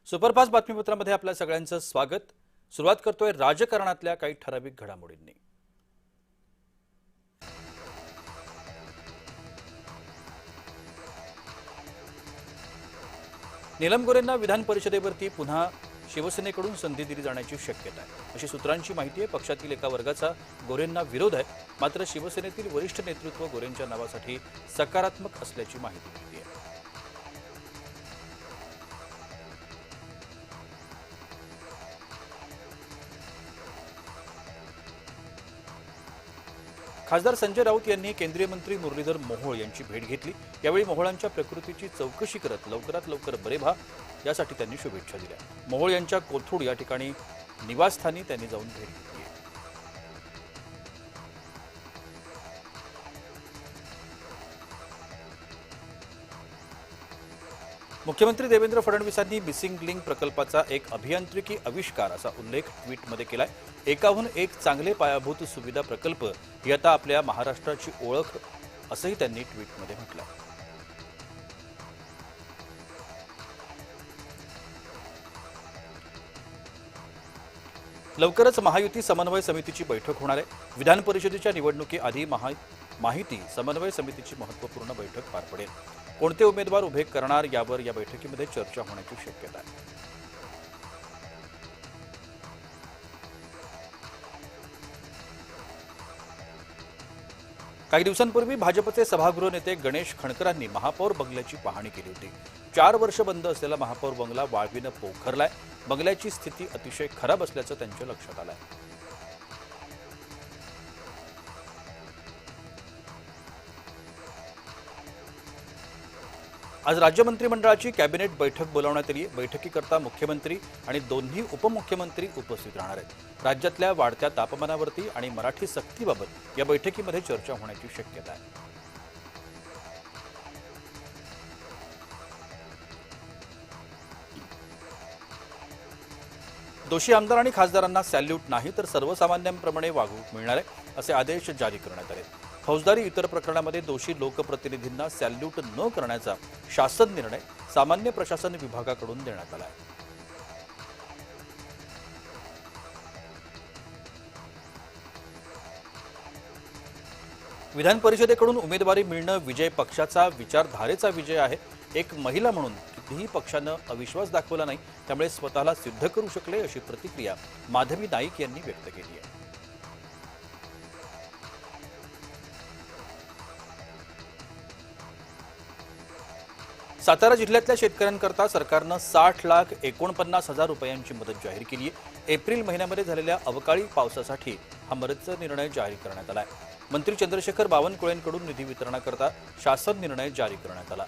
Superfast बातमीपत्रामध्ये आपल्या सगळ्यांचं स्वागत। सुरुवात करतोय राजकारणातल्या काही ठराविक घडामोडींनी। नीलम गोरेंना विधान परिषदेवरती पुन्हा शिवसेनेकडून संधी दिली जाण्याची शक्यता आहे, अशी सूत्रांची माहिती आहे। पक्षातील एका वर्गाचा गोरेंना विरोध आहे, मात्र शिवसेनेतील वरिष्ठ नेतृत्व गोरेंच्या नावासाठी सकारात्मक असल्याची माहिती मिळते आहे। खासदार संजय राऊत यांनी केंद्रीय मंत्री मुरलीधर मोहोळ यांची भेट घेतली। यावेळी मोहोळांच्या प्रकृतीची चौकशी करत लवकरात लवकर बरे व्हा यासाठी त्यांनी शुभेच्छा दिल्या। मोहोळ यांच्या कोथरूड या ठिकाणी निवासस्थानी त्यांनी जाऊन भेट घेतली। मुख्यमंत्री देवेंद्र फडणवीसांनी मिसिंग लिंक प्रकल्पाचा एक अभियांत्रिकी आविष्कार असा उल्लेख ट्विटमध्ये केलाय। एकाहून एक चांगले पायाभूत सुविधा प्रकल्प ही आता आपल्या महाराष्ट्राची ओळख असंही त्यांनी ट्विटमध्ये म्हटलंय। लवकरच महायुती समन्वय समितीची बैठक होणार आहे। विधान परिषदेच्या निवडणुकीआधी माहिती समन्वय समितीची महत्त्वपूर्ण बैठक पार पडेल। कोणते उमेदवार उभे करणार यावर या बैठकीमध्ये चर्चा होण्याची शक्यता आहे। काही दिवसांपूर्वी भाजपचे सभागृह नेते गणेश खणकरांनी महापौर बंगल्याची पाहणी केली होती। 4 वर्ष बंद असलेला महापौर बंगला वाळवीनं पोखरलाय। बंगल्याची स्थिती अतिशय खराब असल्याचं त्यांच्या लक्षात आलंय। आज राज्य मंत्रिमंडळाची कॅबिनेट बैठक बोलावण्यात आली आहे। बैठकीकरता मुख्यमंत्री आणि दोन्ही उपमुख्यमंत्री उपस्थित राहणार आहेत। राज्यातल्या वाढत्या तापमानावरती आणि मराठी सक्तीबाबत या बैठकीमध्ये चर्चा होण्याची शक्यता आहे। दोषी आमदार आणि खासदारांना सॅल्यूट नाही तर सर्वसामान्यांप्रमाणे वागणूक मिळणार आहे, असे आदेश जारी करण्यात आले। फौजदारी इतर प्रकरणामध्ये दोषी लोकप्रतिनिधींना सॅल्यूट न करण्याचा शासन निर्णय सामान्य प्रशासन विभागाकडून देण्यात आला आहे। विधान परिषदेकडून उमेदवारी मिळणं विजय पक्षाचा विचारधारेचा विजय आहे। एक महिला म्हणून कितीही पक्षानं अविश्वास दाखवला नाही, त्यामुळे स्वतःला सिद्ध करू शकले, अशी प्रतिक्रिया माधवी नाईक यांनी व्यक्त केली आहे। सातारा जिल्ह्यातल्या शेतकऱ्यांकरता सरकारनं 60,49,000 रुपयांची मदत जाहीर केली आहे। एप्रिल महिन्यामध्ये झालेल्या अवकाळी पावसासाठी हा मदतचा निर्णय जारी करण्यात आला आहे। मंत्री चंद्रशेखर बावनकुळेंकडून निधी वितरणाकरता शासन निर्णय जारी करण्यात आला।